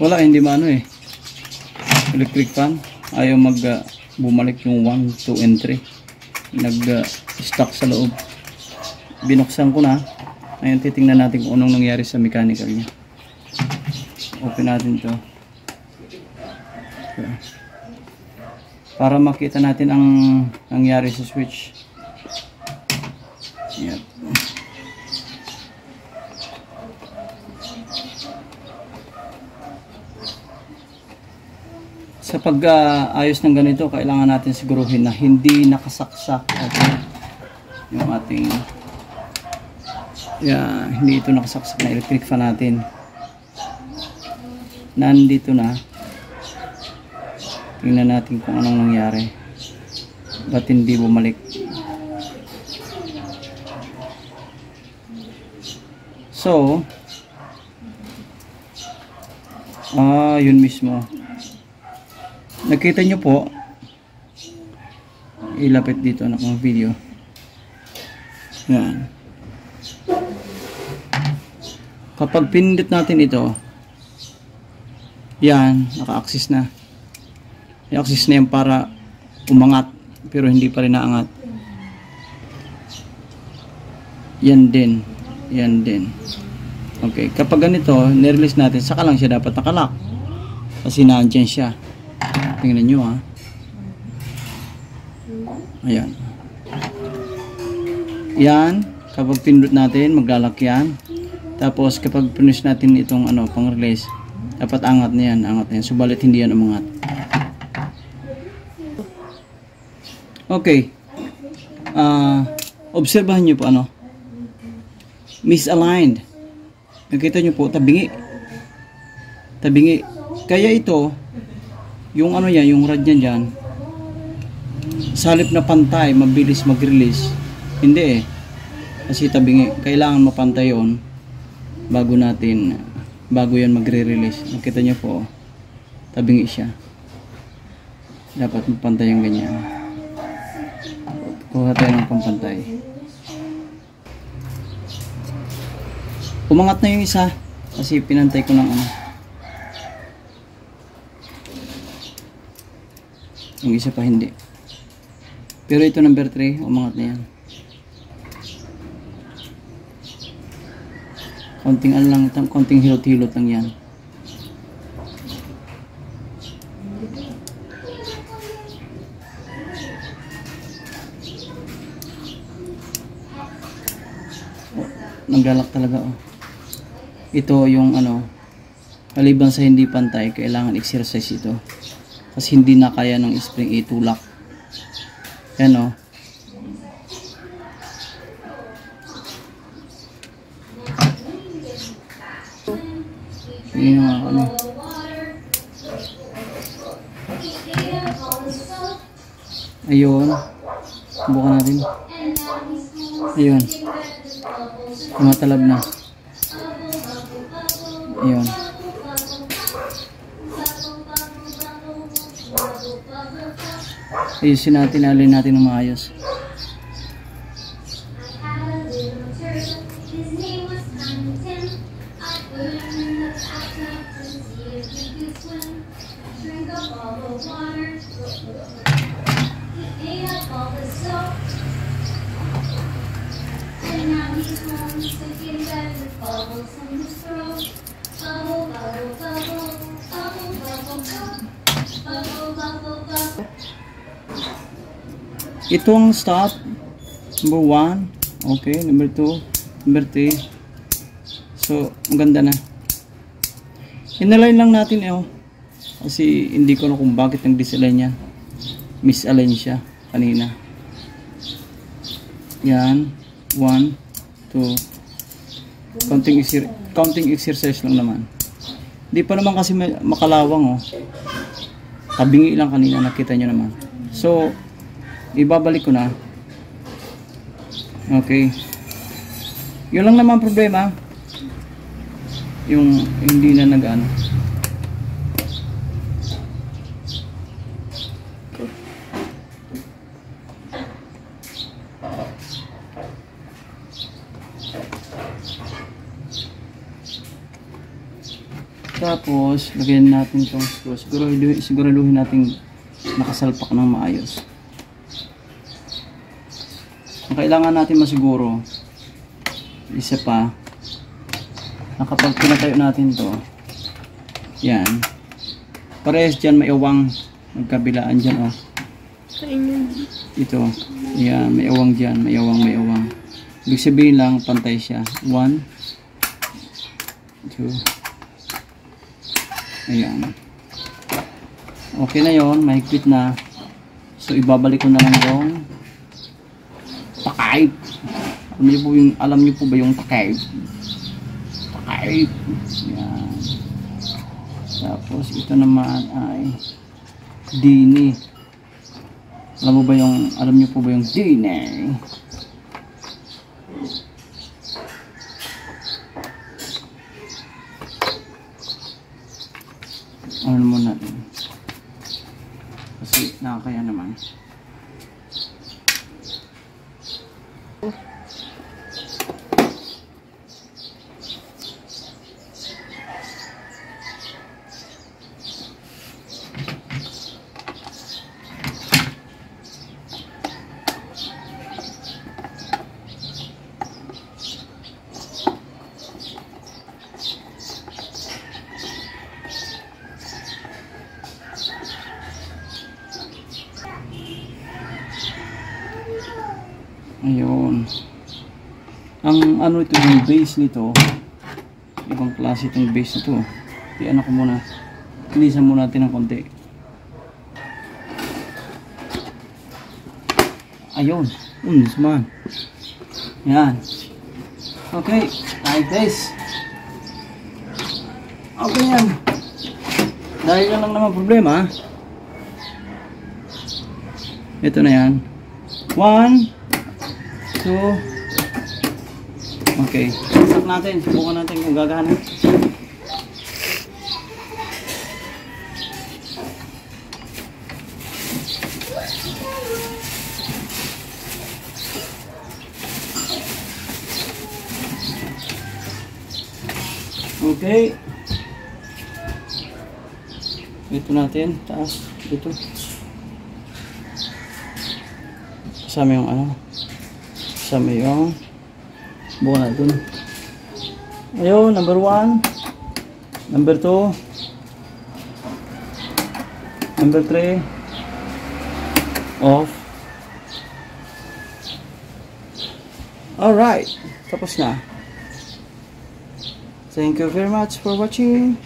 Wala, hindi maano eh. Electric fan. Ayaw bumalik yung 1, 2, and 3. Nag-stuck sa loob. Binuksan ko na. Ngayon titingnan natin kung anong nangyari sa mechanical niya. Open natin to. Okay. Para makita natin ang nangyari sa switch. Yan. Sa pag-ayos ng ganito, kailangan natin siguruhin na hindi nakasaksak yung ating hindi ito nakasaksak na electric fan natin. Nandito na. Tingnan natin kung anong nangyari. Ba't hindi bumalik? So, yun mismo. Nakita nyo po, ilapit dito na ang video. Yan. Kapag pinindot natin ito, yan, naka-access na. I-access na yan para umangat, pero hindi pa rin naangat. Yan din. Yan din. Okay, kapag ganito, nirelease natin, saka lang siya dapat nakalock. Kasi nandyan siya. Tingnan nyo ha. Ayan. Yan. Kapag pinindot natin, maglalak yan. Tapos kapag finish natin itong pang-release, dapat angat na yan. Angat na yan. Subalit hindi yan umangat. Okay. Obserbahan nyo po misaligned. Nakita nyo po, tabingi. Tabingi. Kaya ito, yung yung rad niya dyan, salip na pantay, mabilis mag-release. Hindi eh. Kasi tabingi. Kailangan mapantay yun bago yan magre-release. Nakita nyo po, tabingi siya. Dapat mapantay yung ganyan. Kuha tayo ng pampantay. Umangat na yung isa kasi pinantay ko ng yung isa pa hindi. Pero ito number 3, umangat na yan. Konting lang, konting hilot-hilot lang yan. Naglalak talaga Ito yung maliban sa hindi pantay, kailangan exercise ito. Kasi hindi na kaya ng spring itulak. Yan Yun yung Ayun. Subukan natin. Ayun. Tumatalab na. Ayun. Ayusin natin, alin natin ng maayos. Ito ang stop. Number 1. Okay. Number 2. Number 3. So, ang ganda na. Inalign lang natin kasi hindi ko na kung bakit ang disalign yan. Misalign siya kanina. Yan. 1, 2. Counting exercise lang naman. Hindi pa naman kasi makalawang Tabingi lang kanina, nakita nyo naman. So, ibabalik ko na. Okay. Yun lang naman problema. Yung hindi na nag-ano. Okay. Tapos, lagyan natin itong screw. Siguraduhin natin nakasalpak ng maayos. Ang kailangan natin masiguro, isa pa, na kapag pinatayo natin to, yan, parehas dyan may awang, magkabilaan dyan, oh. Ito, yan, may awang dyan, may awang. Ibig sabihin lang, pantay siya. 1, 2, ayan. Okay na yon, mahigpit na. So, ibabalik ko na lang yung takip. Alam niyo po ba yung takip? Takip. Yan. Tapos, ito naman ay dini. Alam niyo po ba yung dini? Ano mo natin? Kasi nakakaya naman. Ayun. Ang ano ito, yung base nito, ibang klase itong base nito. Ano ko muna, kinisan muna natin ng konti. Ayun, man. Yan. Okay, like this. Okay yan. Dahil lang naman problema, ito na yan. 1, 2. Okay. Stop natin. Subukan natin kung gagana. Okay. Ito natin. Taas. Ito. Kasama yung ano. Kasama yung buka natin. Ayun, number 1, number 2, number 3, off. Alright, tapos na. Thank you very much for watching.